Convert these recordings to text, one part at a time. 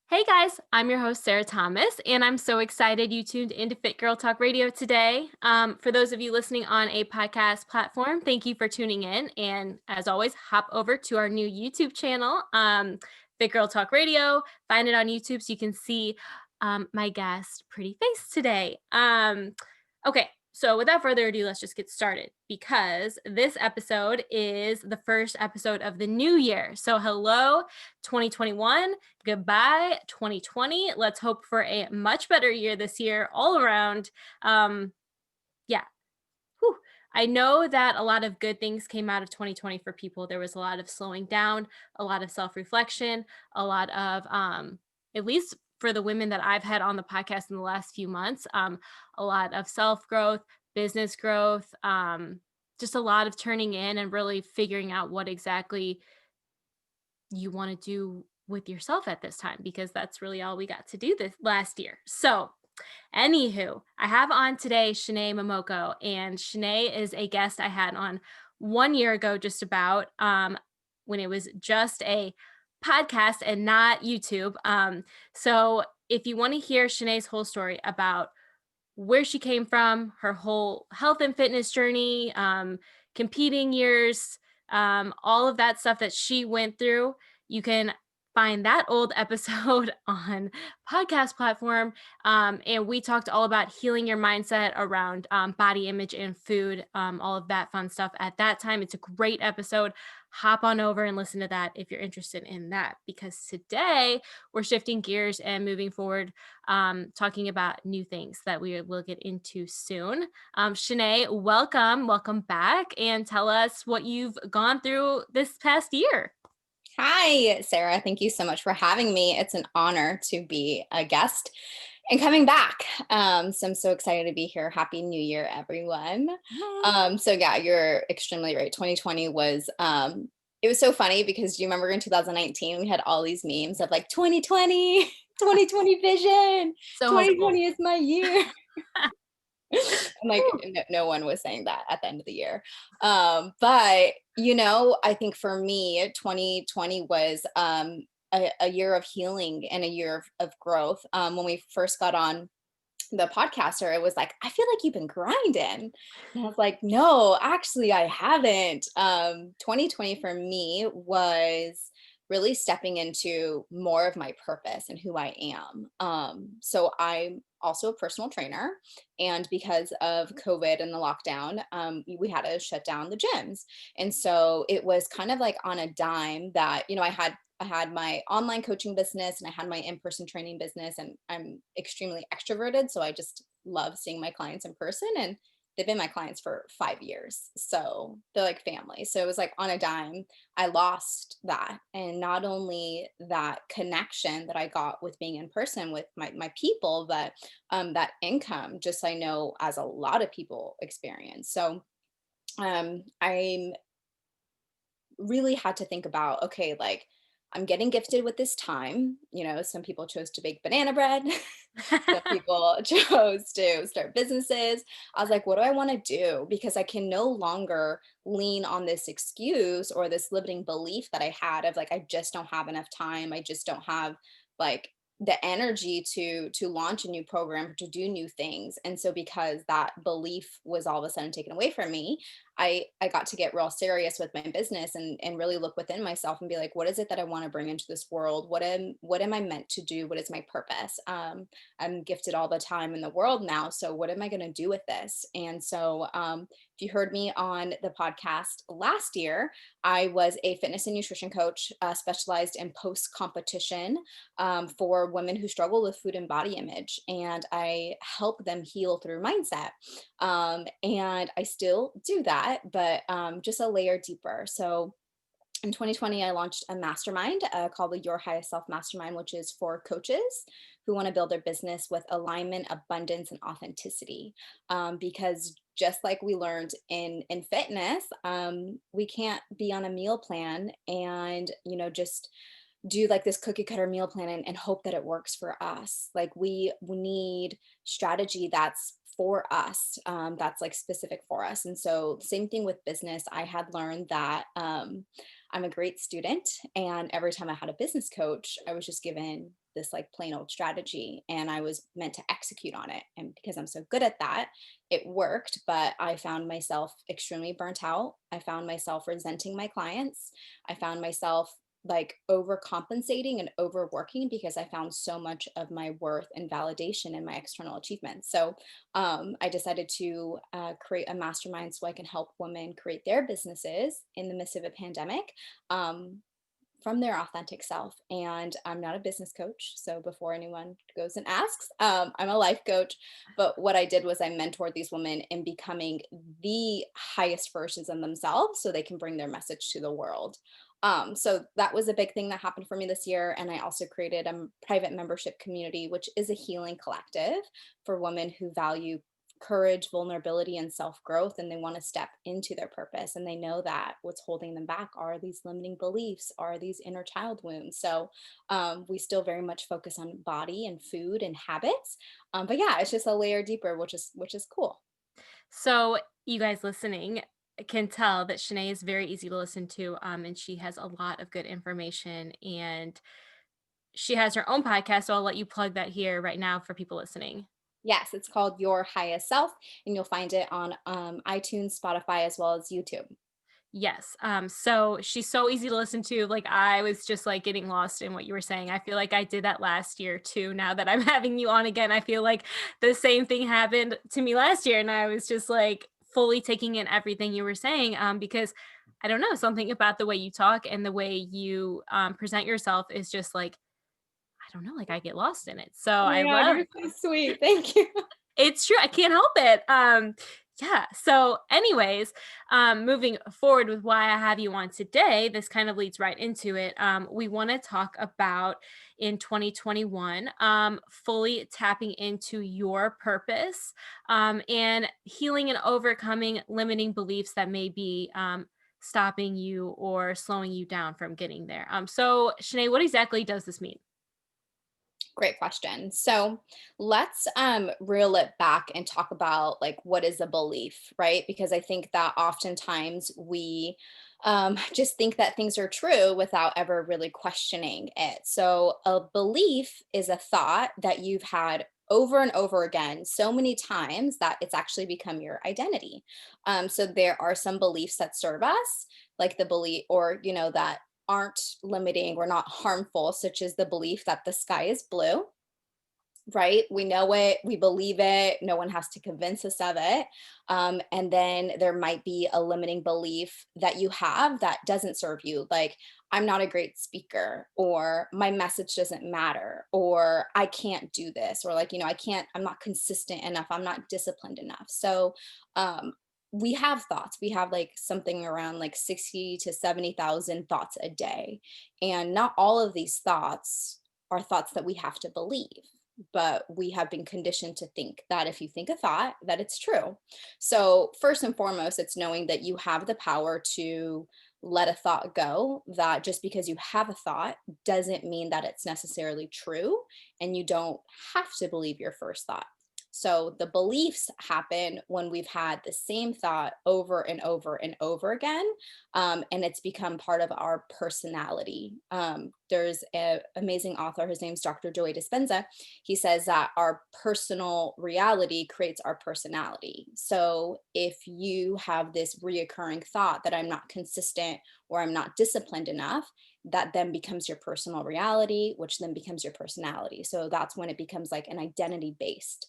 Hey guys, I'm your host, Sarah Thomas, and I'm so excited you tuned into Fit Girl Talk Radio today. For those of you listening on a podcast platform, thank you for tuning in. And as always, hop over to our new YouTube channel, Fit Girl Talk Radio. Find it on YouTube so you can see my guest pretty face today. Okay, so without further ado, let's just get started because this episode is the first episode of the new year. So, hello, 2021. Goodbye, 2020. Let's hope for a much better year this year all around. Yeah. Whew. I know that a lot of good things came out of 2020 for people. There was a lot of slowing down, a lot of self-reflection, a lot of at least for the women that I've had on the podcast in the last few months, a lot of self-growth, business growth, just a lot of turning in and really figuring out what exactly you want to do with yourself at this time, because that's really all we got to do this last year. So, anywho, I have on today Chanee Momoko, and Chanee is a guest I had on 1 year ago, just about when it was just a podcast and not YouTube. So, if you want to hear Shanee's whole story about where she came from, her whole health and fitness journey, competing years, all of that stuff that she went through. You can find that old episode on podcast platform. And we talked all about healing your mindset around body image and food, all of that fun stuff at that time. It's a great episode. Hop on over and listen to that if you're interested in that, because today we're shifting gears and moving forward, talking about new things that we will get into soon. Chanee, welcome back, and tell us what you've gone through this past year. Hi, Sarah. Thank you so much for having me. It's an honor to be a guest and coming back. So I'm so excited to be here. Happy New Year, everyone. Yeah, you're extremely right. 2020 was it was so funny because do you remember in 2019 we had all these memes of like 2020, 2020 vision, So hopeful. 2020 is my year. And like no one was saying that at the end of the year. But I think for me, 2020 was a year of healing and a year of growth. When we first got on the podcaster, it was like, I feel like you've been grinding. And I was like, no, actually, I haven't. 2020 for me was really stepping into more of my purpose and who I am. So I'm also a personal trainer. And because of COVID and the lockdown, we had to shut down the gyms. And so it was kind of like on a dime that, I had my online coaching business and I had my in-person training business, and I'm extremely extroverted. So I just love seeing my clients in person, and they've been my clients for 5 years. So they're like family. So it was like on a dime, I lost that. And not only that connection that I got with being in person with my people, but that income, just I know as a lot of people experience. So I'm really had to think about, okay, like I'm getting gifted with this time. Some people chose to bake banana bread. Some people chose to start businesses. I was like, what do I want to do? Because I can no longer lean on this excuse or this limiting belief that I had of like, I just don't have enough time. I just don't have like the energy to launch a new program or to do new things. And so because that belief was all of a sudden taken away from me, I got to get real serious with my business and really look within myself and be like, what is it that I want to bring into this world? What am I meant to do? What is my purpose? I'm gifted all the time in the world now. So what am I going to do with this? And so if you heard me on the podcast last year, I was a fitness and nutrition coach, specialized in post competition for women who struggle with food and body image. And I help them heal through mindset. And I still do that, but just a layer deeper. So in 2020, I launched a mastermind called the Your Highest Self Mastermind, which is for coaches who want to build their business with alignment, abundance, and authenticity. Because just like we learned in fitness, we can't be on a meal plan and just do like this cookie cutter meal plan and hope that it works for us. Like we need strategy that's for us, that's like specific for us. And so same thing with business. I had learned that I'm a great student. And every time I had a business coach, I was just given this like plain old strategy and I was meant to execute on it. And because I'm so good at that, it worked, but I found myself extremely burnt out. I found myself resenting my clients. I found myself like overcompensating and overworking because I found so much of my worth and validation in my external achievements. So I decided to create a mastermind so I can help women create their businesses in the midst of a pandemic. From their authentic self. And I'm not a business coach. So before anyone goes and asks, I'm a life coach. But what I did was I mentored these women in becoming the highest versions of themselves so they can bring their message to the world. So that was a big thing that happened for me this year. And I also created a private membership community, which is a healing collective for women who value courage, vulnerability, and self growth, and they want to step into their purpose. And they know that what's holding them back are these limiting beliefs, are these inner child wounds. So we still very much focus on body and food and habits. But yeah, it's just a layer deeper, which is cool. So, you guys listening can tell that Chanee is very easy to listen to, and she has a lot of good information, and she has her own podcast. So I'll let you plug that here right now for people listening. Yes, it's called Your Highest Self, and you'll find it on iTunes, Spotify, as well as YouTube. Yes. So she's so easy to listen to. Like I was just like getting lost in what you were saying. I feel like I did that last year too. Now that I'm having you on again, I feel like the same thing happened to me last year. And I was just like fully taking in everything you were saying. Because I don't know, something about the way you talk and the way you present yourself is just like, I don't know, like I get lost in it. So Oh I my God, love you're so sweet. Thank you. it's true, I can't help it. Yeah, so anyways, moving forward with why I have you on today, this kind of leads right into it. We wanna talk about in 2021, fully tapping into your purpose, and healing and overcoming limiting beliefs that may be, stopping you or slowing you down from getting there. So Shanae, what exactly does this mean? Great question. So let's reel it back and talk about like what is a belief, right? Because I think that oftentimes we just think that things are true without ever really questioning it. So a belief is a thought that you've had over and over again so many times that it's actually become your identity. So there are some beliefs that serve us, like the belief, or that aren't limiting or not harmful, such as the belief that the sky is blue, right? We know it, we believe it, no one has to convince us of it. And then there might be a limiting belief that you have that doesn't serve you, like, I'm not a great speaker, or my message doesn't matter, or I can't do this, or like, I'm not consistent enough, I'm not disciplined enough. So, we have thoughts. We have like something around like 60 to 70,000 thoughts a day. And not all of these thoughts are thoughts that we have to believe, but we have been conditioned to think that if you think a thought, that it's true. So first and foremost, it's knowing that you have the power to let a thought go, that just because you have a thought doesn't mean that it's necessarily true, and you don't have to believe your first thought. So the beliefs happen when we've had the same thought over and over and over again, and it's become part of our personality. There's an amazing author, his name's Dr. Joey Dispenza. He says that our personal reality creates our personality. So if you have this reoccurring thought that I'm not consistent or I'm not disciplined enough, that then becomes your personal reality, which then becomes your personality. So that's when it becomes like an identity based.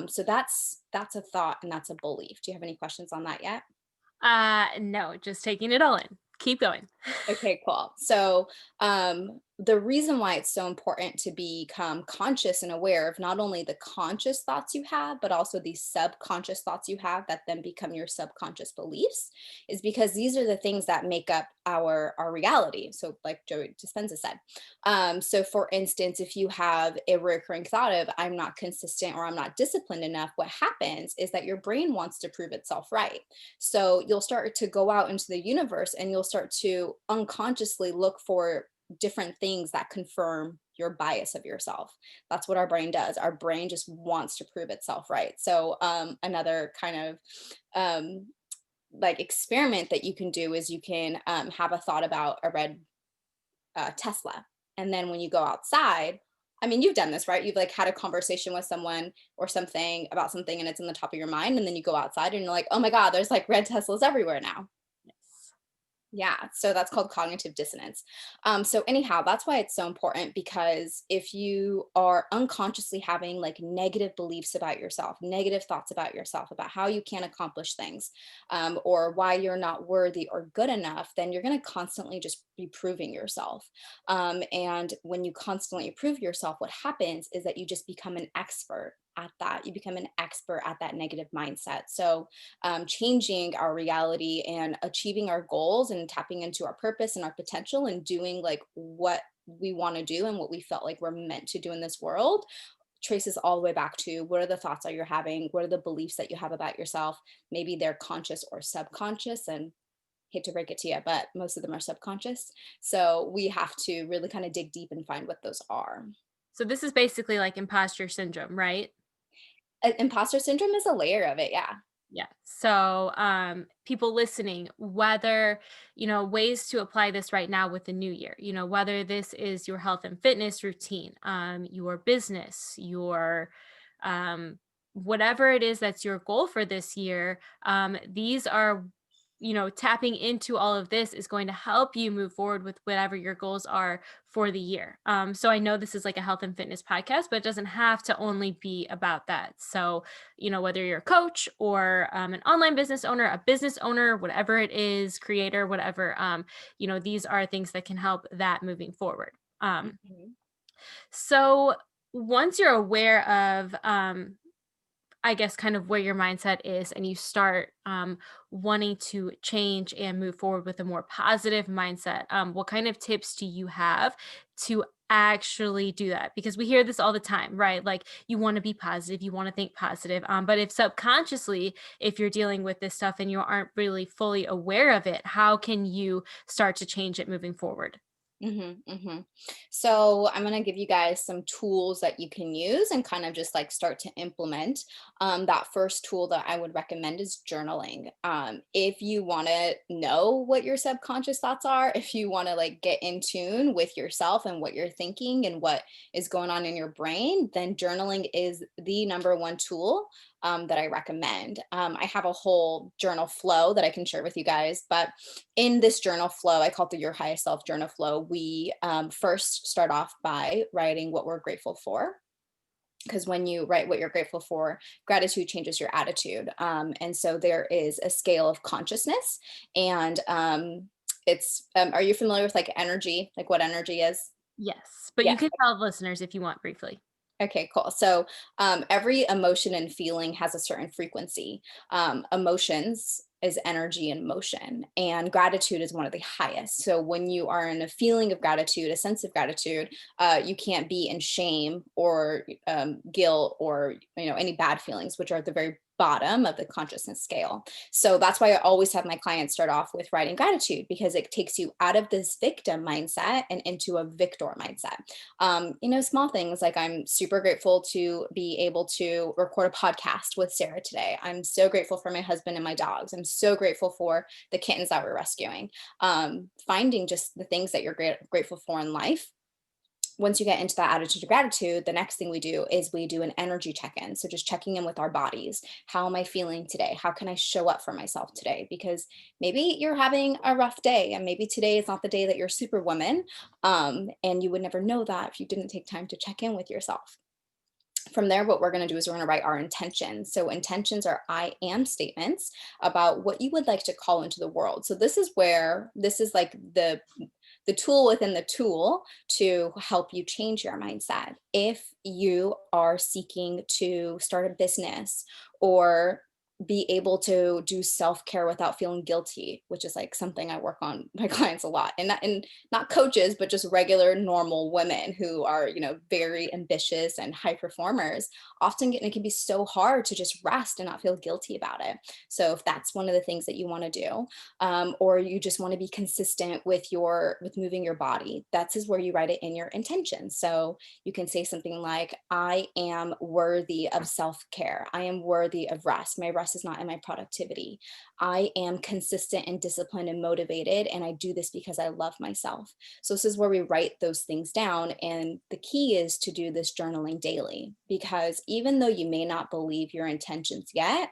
So that's a thought and that's a belief. Do you have any questions on that yet? No, just taking it all in. Keep going. Okay, cool. So, the reason why it's so important to become conscious and aware of not only the conscious thoughts you have, but also these subconscious thoughts you have that then become your subconscious beliefs, is because these are the things that make up our reality. So, like Joe Dispenza said, so for instance, if you have a recurring thought of I'm not consistent or I'm not disciplined enough, what happens is that your brain wants to prove itself right. So you'll start to go out into the universe and you'll start to unconsciously look for different things that confirm your bias of yourself. That's what our brain does. Our brain just wants to prove itself right. So another kind of um, like experiment that you can do is you can have a thought about a red Tesla. And then when you go outside, I mean, you've done this, right? You've like had a conversation with someone or something about something and it's in the top of your mind. And then you go outside and you're like, oh my God, there's like red Teslas everywhere now. Yes. Yeah, so that's called cognitive dissonance. So anyhow, that's why it's so important, because if you are unconsciously having like negative beliefs about yourself, negative thoughts about yourself, about how you can't accomplish things, or why you're not worthy or good enough, then you're going to constantly just be proving yourself. And when you constantly prove yourself, what happens is that you just become an expert at that. You become an expert at that negative mindset. So changing our reality and achieving our goals and tapping into our purpose and our potential and doing like what we want to do and what we felt like we're meant to do in this world traces all the way back to what are the thoughts that you're having, what are the beliefs that you have about yourself. Maybe they're conscious or subconscious, and hate to break it to you, but most of them are subconscious. So we have to really kind of dig deep and find what those are. So this is basically like imposter syndrome, right? Imposter syndrome is a layer of it, yeah. Yeah. So, people listening, whether, ways to apply this right now with the new year, whether this is your health and fitness routine, your business, your, um, whatever it is that's your goal for this year, these are, tapping into all of this is going to help you move forward with whatever your goals are for the year. So I know this is like a health and fitness podcast, but it doesn't have to only be about that. So, whether you're a coach or an online business owner, a business owner, whatever it is, creator, whatever, these are things that can help that moving forward. Mhm. So once you're aware of, I guess, kind of where your mindset is, and you start wanting to change and move forward with a more positive mindset, what kind of tips do you have to actually do that? Because we hear this all the time, right? Like you want to be positive, you want to think positive. But if subconsciously, if you're dealing with this stuff and you aren't really fully aware of it, how can you start to change it moving forward? So I'm going to give you guys some tools that you can use and kind of just like start to implement. That first tool that I would recommend is journaling. If you want to know what your subconscious thoughts are, if you want to like get in tune with yourself and what you're thinking and what is going on in your brain, then journaling is the number one tool that I recommend. I have a whole journal flow that I can share with you guys, but in this journal flow, I call it the Your Highest Self journal flow. We first start off by writing what we're grateful for. Because when you write what you're grateful for, gratitude changes your attitude. And so there is a scale of consciousness. And are you familiar with like energy, like what energy is? Yes, but you Yeah. can tell listeners if you want briefly. Okay, cool. So every emotion and feeling has a certain frequency. Emotions is energy and motion, and gratitude is one of the highest. So when you are in a feeling of gratitude, a sense of gratitude, you can't be in shame or guilt or any bad feelings, which are at the very bottom of the consciousness scale. So that's why I always have my clients start off with writing gratitude, because it takes you out of this victim mindset and into a victor mindset. Small things like I'm super grateful to be able to record a podcast with Sarah today. I'm so grateful for my husband and my dogs. I'm so grateful for the kittens that we're rescuing. Finding just the things that you're grateful for in life. Once you get into that attitude of gratitude, the next thing we do is we do an energy check-in. So just checking in with our bodies. How am I feeling today? How can I show up for myself today? Because maybe you're having a rough day, and maybe today is not the day that you're superwoman. And you would never know that if you didn't take time to check in with yourself. From there, what we're going to do is we're going to write our intentions. So intentions are I am statements about what you would like to call into the world. So this is like the tool within the tool to help you change your mindset. If you are seeking to start a business or be able to do self-care without feeling guilty, which is like something I work on my clients a lot, and not coaches, but just regular normal women who are, very ambitious and high performers. Often it can be so hard to just rest and not feel guilty about it. So if that's one of the things that you want to do, or you just want to be consistent with moving your body, that's is where you write it in your intention. So you can say something like, I am worthy of self-care. I am worthy of rest. My rest progress is not in my productivity. I am consistent and disciplined and motivated, and I do this because I love myself. So this is where we write those things down. And the key is to do this journaling daily, because even though you may not believe your intentions yet,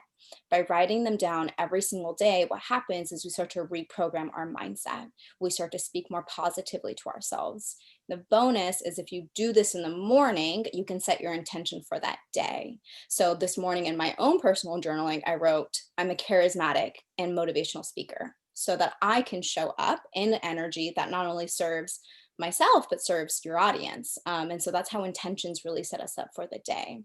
by writing them down every single day, what happens is we start to reprogram our mindset. We start to speak more positively to ourselves. The bonus is if you do this in the morning, you can set your intention for that day. So this morning in my own personal journaling, I wrote, I'm a charismatic and motivational speaker, so that I can show up in energy that not only serves myself, but serves your audience. And so that's how intentions really set us up for the day.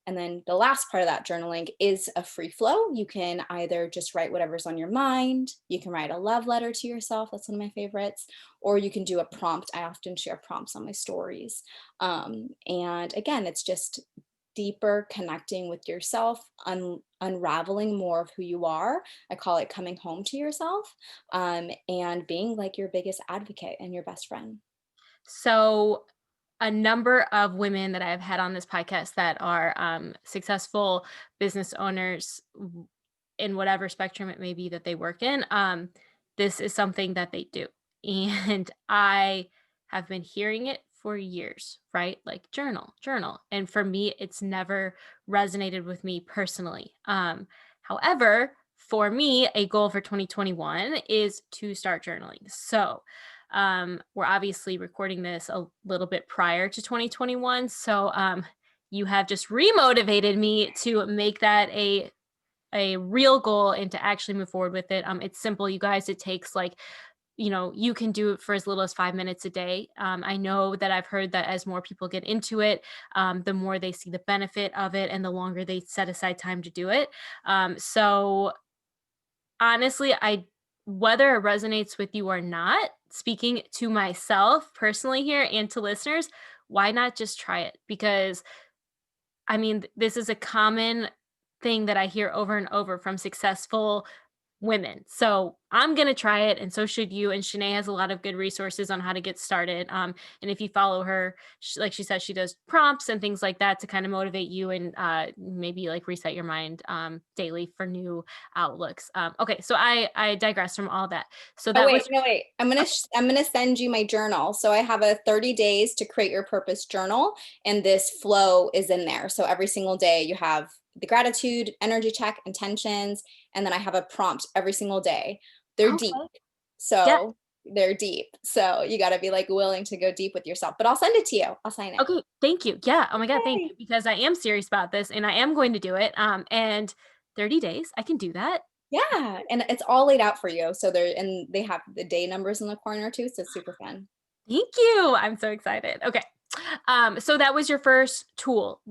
And then the last part of that journaling is a free flow. You can either just write whatever's on your mind. You can write a love letter to yourself. That's one of my favorites. Or you can do a prompt. I often share prompts on my stories. And again, it's just deeper connecting with yourself, unraveling more of who you are. I call it coming home to yourself, and being like your biggest advocate and your best friend. So, a number of women that I've had on this podcast that are successful business owners in whatever spectrum it may be that they work in, this is something that they do. And I have been hearing it for years, right? Like journal, journal. And for me, it's never resonated with me personally. However, for me, a goal for 2021 is to start journaling. So, we're obviously recording this a little bit prior to 2021. So you have just remotivated me to make that a real goal and to actually move forward with it. It's simple, you guys. It takes like, you can do it for as little as 5 minutes a day. I know that I've heard that as more people get into it, the more they see the benefit of it and the longer they set aside time to do it. So honestly, I whether it resonates with you or not, speaking to myself personally here and to listeners, why not just try it? Because I mean, this is a common thing that I hear over and over from successful women. So I'm going to try it, and so should you. And Chanee has a lot of good resources on how to get started. And if you follow her, like she says, she does prompts and things like that to kind of motivate you and maybe like reset your mind daily for new outlooks. Okay, so I digress from all that. So Oh that wait, was no wait. I'm gonna send you my journal. So I have a 30 days to create your purpose journal, and this flow is in there. So every single day you have the gratitude, energy check, intentions, and then I have a prompt every single day. They're deep. okay. Yeah. So they're deep. So you got to be like willing to go deep with yourself. But I'll send it to you. I'll sign it. Okay. Thank you. Yeah. Oh my God. Thank Yay. you. Because I am serious about this and I am going to do it. And 30 days, I can do that. Yeah, and it's all laid out for you. So they have the day numbers in the corner too. So it's super fun. Thank you. I'm so excited. Okay. So that was your first tool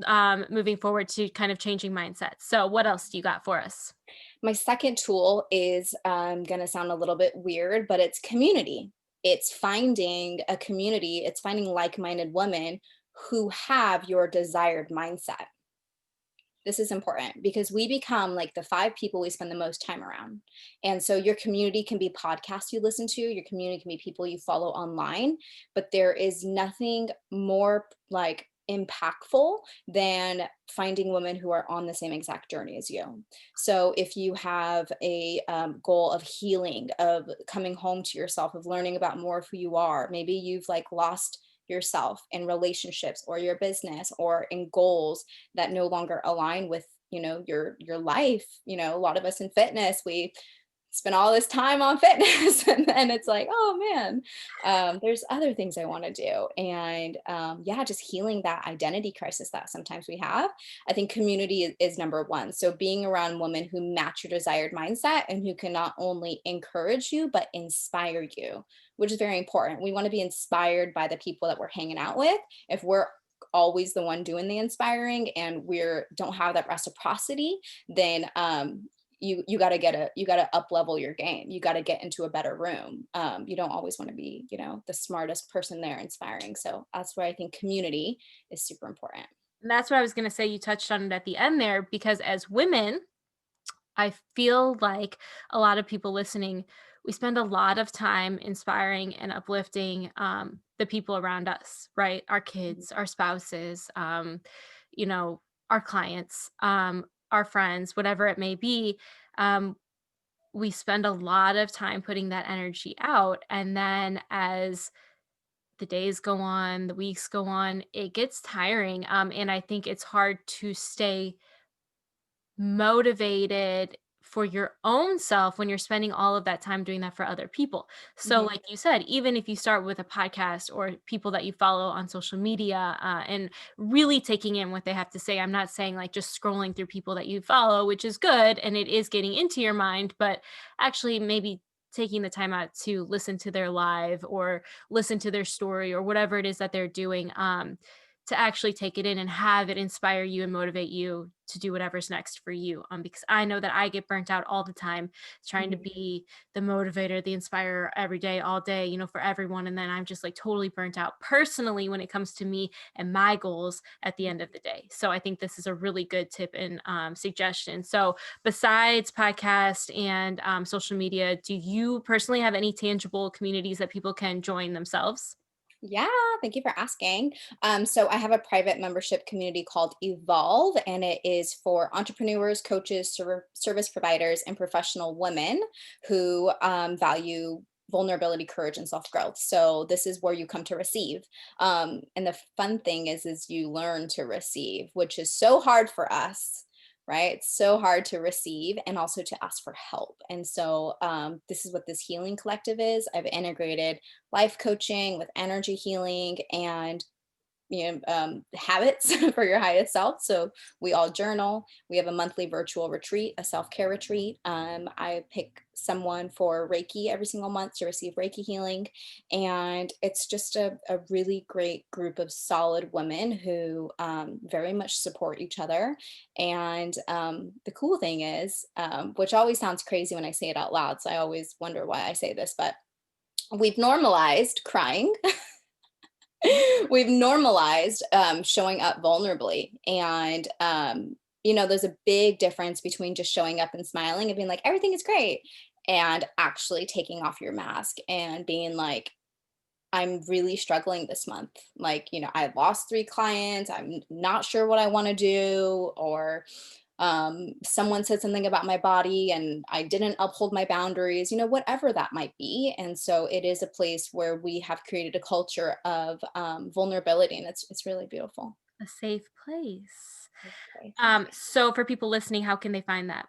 moving forward to kind of changing mindsets. So what else do you got for us? My second tool is going to sound a little bit weird, but it's community. It's finding a community, it's finding like minded women who have your desired mindset. This is important because we become like the five people we spend the most time around. And so your community can be podcasts you listen to, your community can be people you follow online, but there is nothing more like impactful than finding women who are on the same exact journey as you. So if you have a goal of healing, of coming home to yourself, of learning about more of who you are, maybe you've like lost yourself in relationships or your business or in goals that no longer align with your life. A lot of us in fitness, we spend all this time on fitness and then it's like, oh man, there's other things I want to do. And yeah, just healing that identity crisis that sometimes we have. I think community is number one. So being around women who match your desired mindset and who can not only encourage you but inspire you, which is very important. We want to be inspired by the people that we're hanging out with. If we're always the one doing the inspiring and we're don't have that reciprocity, then you got to you got to up level your game. You got to get into a better room. You don't always want to be the smartest person there inspiring. So that's where I think community is super important. And that's what I was going to say. You touched on it at the end there because as women, I feel like a lot of people listening, we spend a lot of time inspiring and uplifting the people around us, right? Our kids, our spouses, you know, our clients. our friends, whatever it may be, um, we spend a lot of time putting that energy out. And then as the days go on, the weeks go on, it gets tiring. And I think it's hard to stay motivated for your own self when you're spending all of that time doing that for other people. So, Mhm. like you said, even if you start with a podcast or people that you follow on social media and really taking in what they have to say, I'm not saying like just scrolling through people that you follow, which is good and it is getting into your mind, but actually maybe taking the time out to listen to their live or listen to their story or whatever it is that they're doing. To actually take it in and have it inspire you and motivate you to do whatever's next for you. Because I know that I get burnt out all the time trying to Mhm. be the motivator, the inspirer every day, all day, for everyone. And then I'm just like totally burnt out personally when it comes to me and my goals at the end of the day. So I think this is a really good tip and suggestion. So besides podcast and social media, do you personally have any tangible communities that people can join themselves? Yeah, thank you for asking. So I have a private membership community called Evolve, and it is for entrepreneurs, coaches, service providers, and professional women who value vulnerability, courage, and self growth. So this is where you come to receive. And the fun thing is you learn to receive, which is so hard for us. Right? It's so hard to receive and also to ask for help. And so, this is what this healing collective is. I've integrated life coaching with energy healing and habits for your highest self. So we all journal. We have a monthly virtual retreat, a self-care retreat. I pick someone for Reiki every single month to receive Reiki healing. And it's just a really great group of solid women who very much support each other. And the cool thing is, which always sounds crazy when I say it out loud, so I always wonder why I say this, but we've normalized crying. We've normalized showing up vulnerably. And, there's a big difference between just showing up and smiling and being like, everything is great, and actually taking off your mask and being like, I'm really struggling this month. Like, I lost 3 clients. I'm not sure what I want to do. Or someone said something about my body and I didn't uphold my boundaries, whatever that might be. And so it is a place where we have created a culture of vulnerability, and it's really beautiful. A safe place. Okay. So for people listening, how can they find that?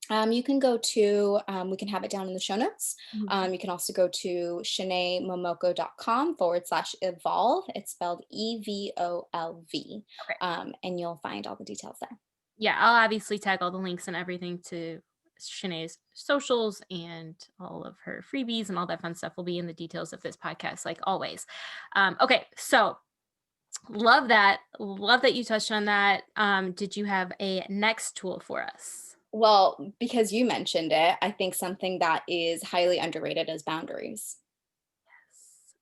You can go to, we can have it down in the show notes. Mhm. You can also go to chaneemomoko.com/evolve. It's spelled EVOLV. Okay. And you'll find all the details there. Yeah, I'll obviously tag all the links and everything to Shanae's socials and all of her freebies and all that fun stuff will be in the details of this podcast, like always. Okay, so love that. Love that you touched on that. Did you have a next tool for us? Well, because you mentioned it, I think something that is highly underrated is boundaries.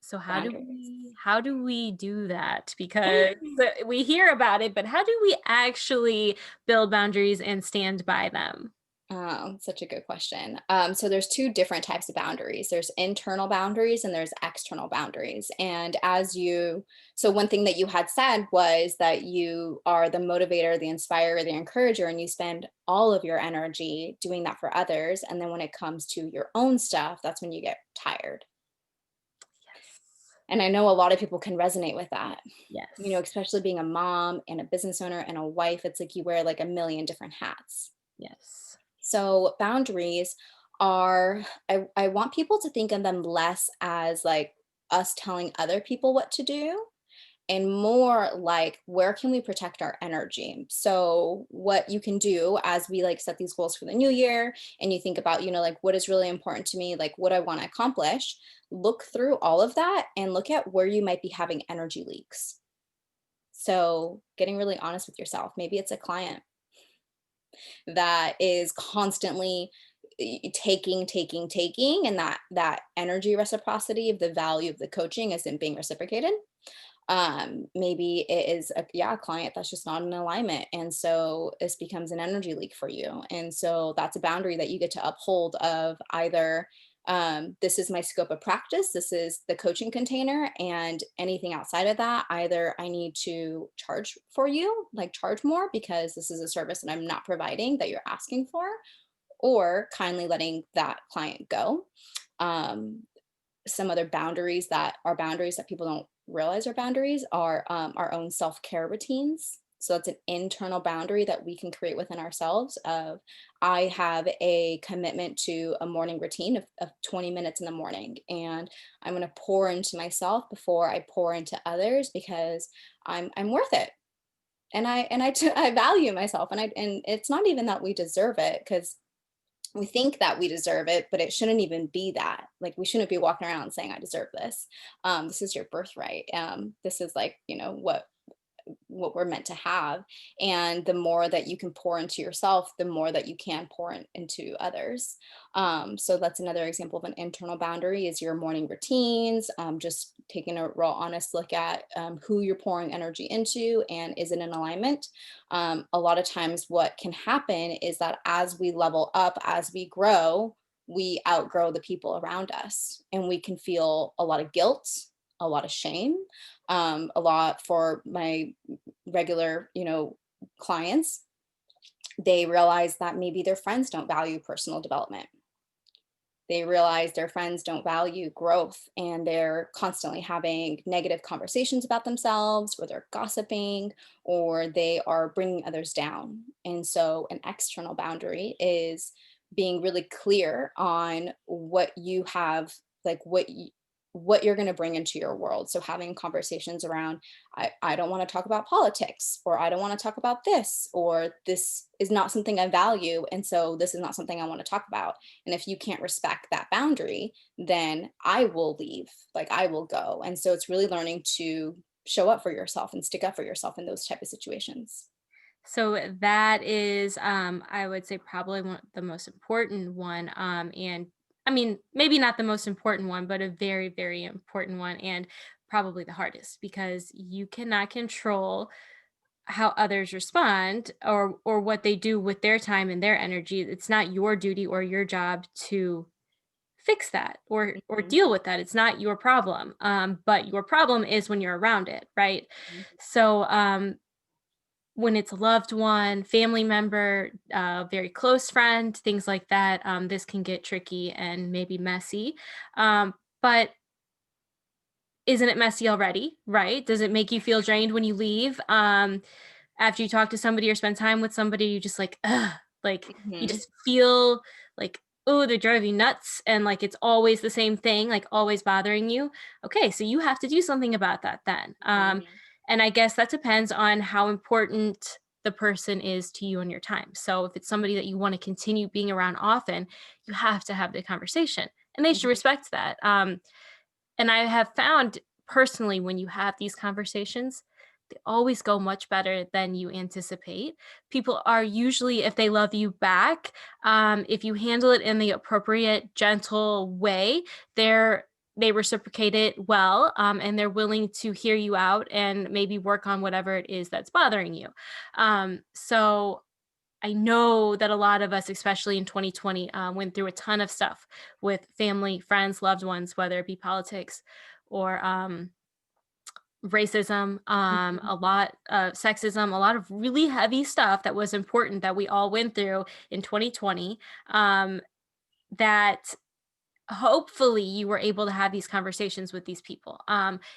So Boundaries. how do we do that? Because we hear about it, but how do we actually build boundaries and stand by them? Oh, such a good question. So there's 2 different types of boundaries. There's internal boundaries and there's external boundaries. And so one thing that you had said was that you are the motivator, the inspirer, the encourager, and you spend all of your energy doing that for others. And then when it comes to your own stuff, that's when you get tired. Yes. And I know a lot of people can resonate with that, Yes. especially being a mom and a business owner and a wife. It's like you wear like a million different hats. Yes. So boundaries are, I want people to think of them less as like us telling other people what to do and more like where can we protect our energy. So what you can do as we like set these goals for the new year and you think about, like what is really important to me, like what I want to accomplish, look through all of that and look at where you might be having energy leaks. So getting really honest with yourself. Maybe it's a client that is constantly taking, and that energy reciprocity of the value of the coaching isn't being reciprocated. Maybe it is a client that's just not in alignment, and so this becomes an energy leak for you, and so that's a boundary that you get to uphold of either This is my scope of practice. This is the coaching container. And anything outside of that, either I need to charge for you, like charge more because this is a service that I'm not providing that you're asking for, or kindly letting that client go. Um, some other boundaries that are boundaries that people don't realize are boundaries are our own self-care routines. So that's an internal boundary that we can create within ourselves of I have a commitment to a morning routine of 20 minutes in the morning, and I'm going to pour into myself before I pour into others because I'm worth it. And I value myself, and it's not even that we deserve it, because we think that we deserve it, but it shouldn't even be that. Like, we shouldn't be walking around saying I deserve this. This is your birthright. This is like, what we're meant to have. And the more that you can pour into yourself, the more that you can pour into others. So that's another example of an internal boundary is your morning routines, just taking a real honest look at who you're pouring energy into and is it in alignment. A lot of times what can happen is that as we level up, as we grow, we outgrow the people around us, and we can feel a lot of guilt, a lot of shame, a lot for my regular, clients. They realize that maybe their friends don't value personal development. They realize their friends don't value growth, and they're constantly having negative conversations about themselves, or they're gossiping, or they are bringing others down. And so an external boundary is being really clear on what you have, like what you're going to bring into your world. So having conversations around, I don't want to talk about politics, or I don't want to talk about this, or this is not something I value, and so this is not something I want to talk about. And if you can't respect that boundary, then I will leave, like I will go. And so it's really learning to show up for yourself and stick up for yourself in those type of situations. So that is, I would say, probably the most important one. And I mean, maybe not the most important one, but a very, very important one, and probably the hardest, because you cannot control how others respond, or what they do with their time and their energy. It's not your duty or your job to fix that, or Mhm, deal with that. It's not your problem. But your problem is when you're around it, right? mhm, So when it's a loved one, family member, very close friend, things like that, this can get tricky and maybe messy. But isn't it messy already, right? Does it make you feel drained when you leave? After you talk to somebody or spend time with somebody, you just like, ugh, like you mhm, just feel like, oh, they're driving you nuts, and like it's always the same thing, like always bothering you. Okay, so you have to do something about that then. mhm, And I guess that depends on how important the person is to you and your time. So if it's somebody that you want to continue being around often, you have to have the conversation, and they should mhm, respect that. And I have found personally, when you have these conversations, they always go much better than you anticipate. People are usually, if they love you back, if you handle it in the appropriate, gentle way, they're they reciprocate it well, and they're willing to hear you out and maybe work on whatever it is that's bothering you. So I know that a lot of us, especially in 2020, went through a ton of stuff with family, friends, loved ones, whether it be politics or racism, mhm, a lot of sexism, a lot of really heavy stuff that was important that we all went through in 2020. That hopefully you were able to have these conversations with these people.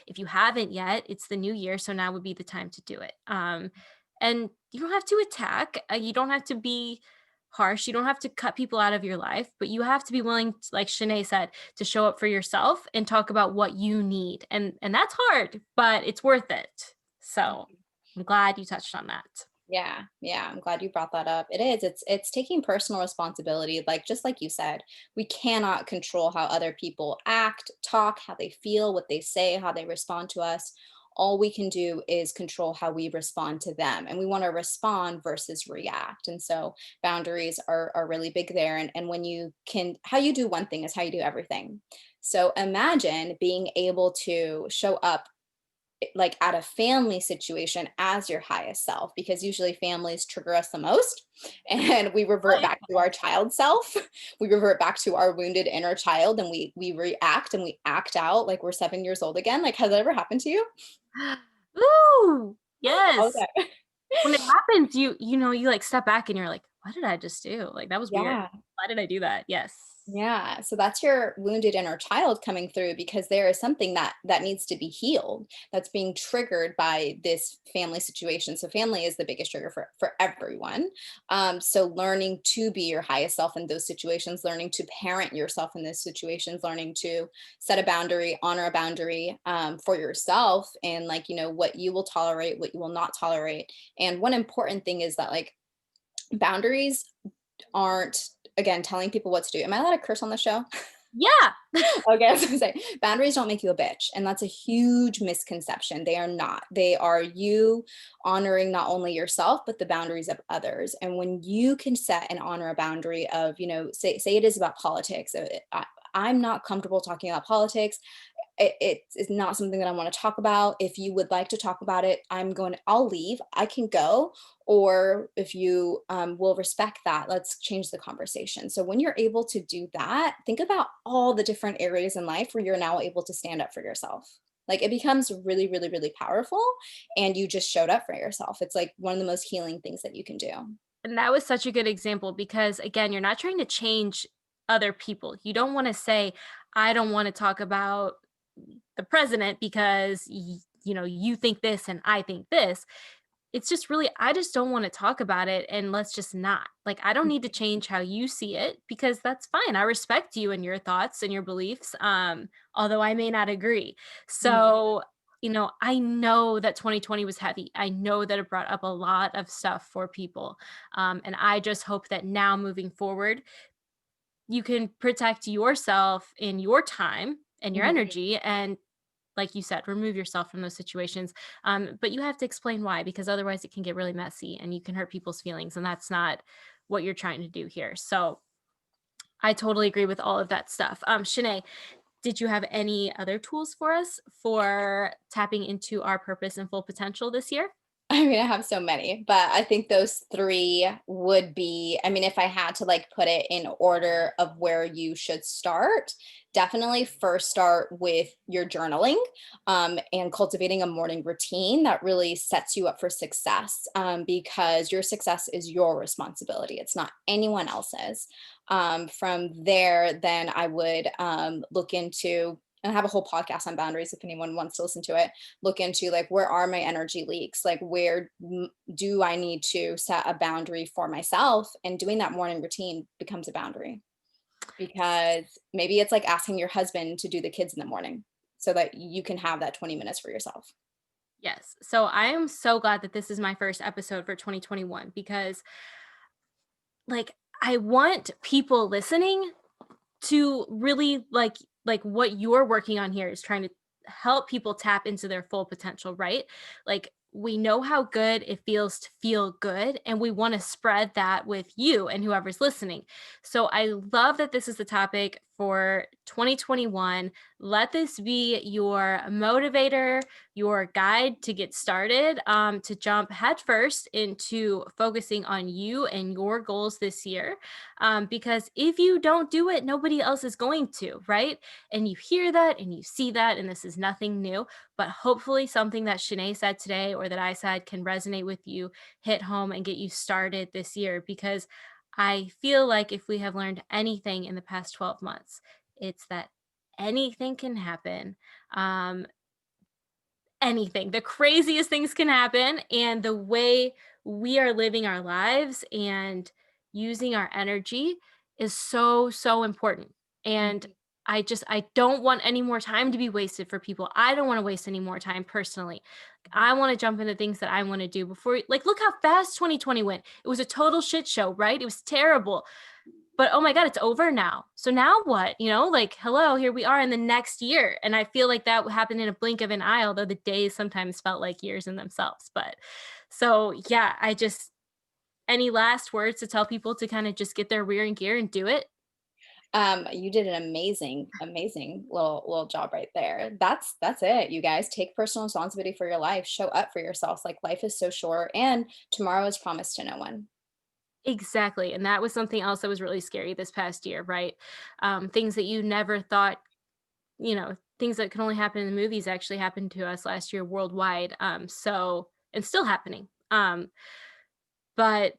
If you haven't yet, it's the new year, so now would be the time to do it. And you don't have to attack, you don't have to be harsh, you don't have to cut people out of your life, but you have to be willing, like Chanee said, to show up for yourself and talk about what you need. And that's hard, but it's worth it. So mhm. I'm glad you touched on that. Yeah, yeah, I'm glad you brought that up. It is. It's taking personal responsibility. Like, just like you said, we cannot control how other people act, talk, how they feel, what they say, how they respond to us. All we can do is control how we respond to them. And we want to respond versus react. And so boundaries are really big there. And when you can, how you do one thing is how you do everything. So imagine being able to show up like at a family situation as your highest self, because usually families trigger us the most and we revert back to our child self. We revert back to our wounded inner child, and we react and we act out like we're 7 years old again. Like, has that ever happened to you? Ooh, yes. Okay. When it happens, you like step back and you're like, "What did I just do? Like, that was weird. Yeah. Why did I do that?" Yes. Yeah, so that's your wounded inner child coming through, because there is something that needs to be healed, that's being triggered by this family situation. So family is the biggest trigger for everyone. So learning to be your highest self in those situations, learning to parent yourself in those situations, learning to set a boundary, honor a boundary, for yourself, and like, what you will tolerate, what you will not tolerate. And one important thing is that, like, boundaries aren't, again, telling people what to do. Am I allowed to curse on the show? Yeah. Okay, I was gonna say boundaries don't make you a bitch, and that's a huge misconception. They are not. They are you honoring not only yourself but the boundaries of others. And when you can set and honor a boundary of, say it is about politics. I'm not comfortable talking about politics. It's not something that I want to talk about. If you would like to talk about it, I'll leave. I can go. Or if you will respect that, let's change the conversation. So when you're able to do that, think about all the different areas in life where you're now able to stand up for yourself. Like, it becomes really, really, really powerful, and you just showed up for yourself. It's like one of the most healing things that you can do. And that was such a good example because, again, you're not trying to change other people. You don't wanna say, "I don't wanna talk about the president because you think this and I think this." It's just really, I just don't wanna talk about it, and let's just not. Like, I don't need to change how you see it because that's fine. I respect you and your thoughts and your beliefs, although I may not agree. Mhm. So, I know that 2020 was heavy. I know that it brought up a lot of stuff for people. And I just hope that now moving forward, you can protect yourself in your time and your Mhm. energy and, like you said, remove yourself from those situations. But you have to explain why, because otherwise it can get really messy and you can hurt people's feelings. And that's not what you're trying to do here. So I totally agree with all of that stuff. Shanae, did you have any other tools for us for tapping into our purpose and full potential this year? I mean, I have so many, but I think those three would be, I mean, if I had to like put it in order of where you should start, definitely first start with your journaling, and cultivating a morning routine that really sets you up for success, because your success is your responsibility. It's not anyone else's. From there, then I would look into, and I have a whole podcast on boundaries if anyone wants to listen to it. Look into, like, where are my energy leaks, like do I need to set a boundary for myself, and doing that morning routine becomes a boundary, because maybe it's like asking your husband to do the kids in the morning so that you can have that 20 minutes for yourself. Yes. So I am so glad that this is my first episode for 2021 because, like, I want people listening to really like what you're working on here is trying to help people tap into their full potential, right? Like, we know how good it feels to feel good and we want to spread that with you and whoever's listening. So I love that this is the topic for 2021. Let this be your motivator, your guide to get started, to jump headfirst into focusing on you and your goals this year, because if you don't do it, nobody else is going to, right? And you hear that and you see that, and this is nothing new, but hopefully something that Shanae said today or that I said can resonate with you, hit home, and get you started this year. Because I feel like if we have learned anything in the past 12 months, it's that anything can happen. Um, Anything. The craziest things can happen, and the way we are living our lives and using our energy is so, so important. And Mhm. I don't want any more time to be wasted for people. I don't want to waste any more time personally. I want to jump into things that I want to do before, like, look how fast 2020 went. It was a total shit show, right? It was terrible. But oh my god, it's over now. So now what? Like, hello, here we are in the next year. And I feel like that happened in a blink of an eye, although the days sometimes felt like years in themselves. But so yeah, I just, any last words to tell people to kind of just get their rear in gear and do it? You did an amazing little job right there. That's it, you guys. Take personal responsibility for your life. Show up for yourselves. Like life is so short, and tomorrow is promised to no one. Exactly, and that was something else that was really scary this past year, right? Things that you never thought, things that can only happen in the movies actually happened to us last year worldwide. So and still happening. But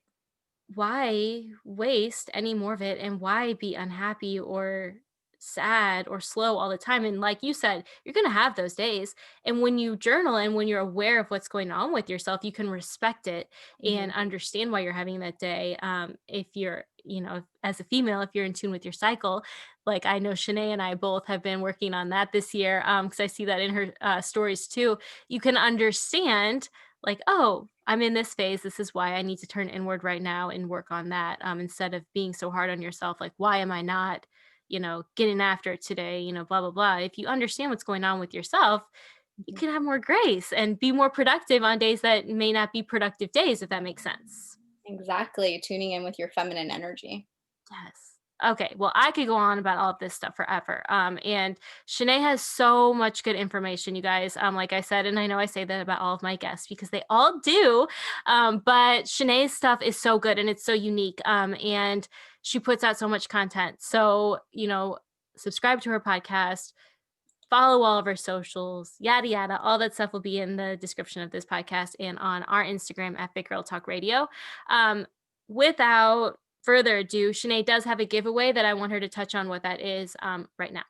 why waste any more of it, and why be unhappy or sad or slow all the time? And like you said, you're going to have those days, and when you journal and when you're aware of what's going on with yourself, you can respect it and Mhm, understand why you're having that day. If you're, as a female, if you're in tune with your cycle, like I know Shanae and I both have been working on that this year, because I see that in her stories too. You can understand, like, oh, I'm in this phase. This is why I need to turn inward right now and work on that, instead of being so hard on yourself. Like, why am I not, getting after it today? Blah, blah, blah. If you understand what's going on with yourself, you mhm. can have more grace and be more productive on days that may not be productive days, if that makes sense. Exactly. Tuning in with your feminine energy. Yes. Okay. Well, I could go on about all of this stuff forever. And Shanae has so much good information, you guys. Like I said, and I know I say that about all of my guests because they all do. But Shanae's stuff is so good and it's so unique. And she puts out so much content. So, subscribe to her podcast, follow all of our socials, yada yada. All that stuff will be in the description of this podcast and on our Instagram at Big Girl Talk Radio. Without further ado, Shanae does have a giveaway that I want her to touch on what that is right now.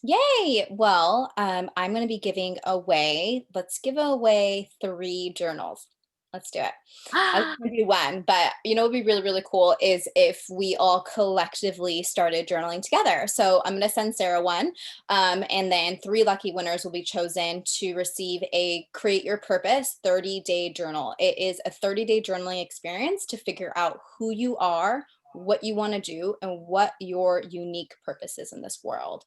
Yay! Well, I'm going to be giving away, let's give away 3 journals. Let's do it. I was going to do one, but what would be really, really cool is if we all collectively started journaling together. So I'm going to send Sarah one, and then 3 lucky winners will be chosen to receive a Create Your Purpose 30-day journal. It is a 30-day journaling experience to figure out who you are, what you want to do, and what your unique purpose is in this world.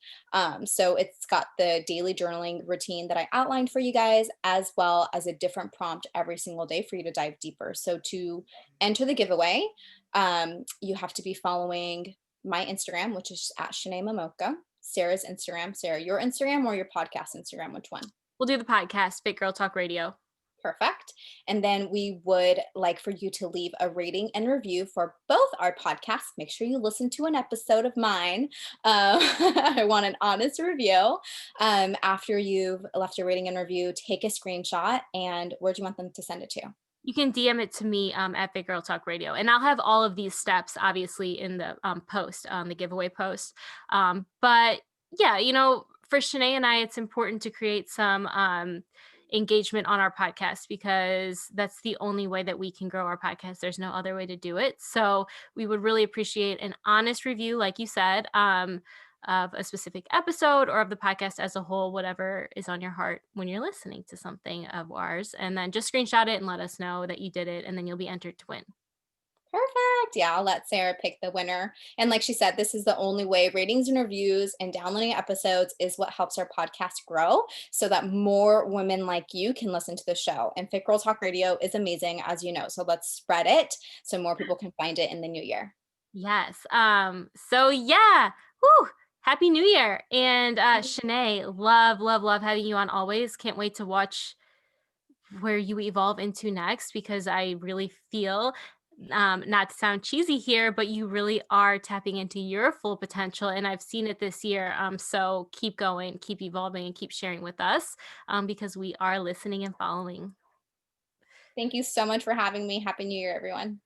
So it's got the daily journaling routine that I outlined for you guys, as well as a different prompt every single day for you to dive deeper. So to enter the giveaway, you have to be following my Instagram, which is at Chanee Momoko, Sarah's Instagram. Sarah, your Instagram or your podcast Instagram? Which one? We'll do the podcast, Big Girl Talk Radio. Perfect. And then we would like for you to leave a rating and review for both our podcasts. Make sure you listen to an episode of mine. I want an honest review. After you've left a rating and review, take a screenshot. And where do you want them to send it to? You can DM it to me at Big Girl Talk Radio, and I'll have all of these steps obviously in the post, the giveaway post. But yeah, for Shanae and I, it's important to create some engagement on our podcast because that's the only way that we can grow our podcast. There's no other way to do it. So we would really appreciate an honest review, like you said. Of a specific episode or of the podcast as a whole, whatever is on your heart when you're listening to something of ours. And then just screenshot it and let us know that you did it, and then you'll be entered to win. Perfect. Yeah, I'll let Sarah pick the winner. And like she said, this is the only way. Ratings and reviews and downloading episodes is what helps our podcast grow so that more women like you can listen to the show. And Fit Girl Talk Radio is amazing, as you know. So let's spread it so more people can find it in the new year. Yes. So yeah. Whew. Happy New Year. And Shanae, love, love, love having you on always. Can't wait to watch where you evolve into next because I really feel, not to sound cheesy here, but you really are tapping into your full potential. And I've seen it this year. So keep going, keep evolving, and keep sharing with us, because we are listening and following. Thank you so much for having me. Happy New Year, everyone.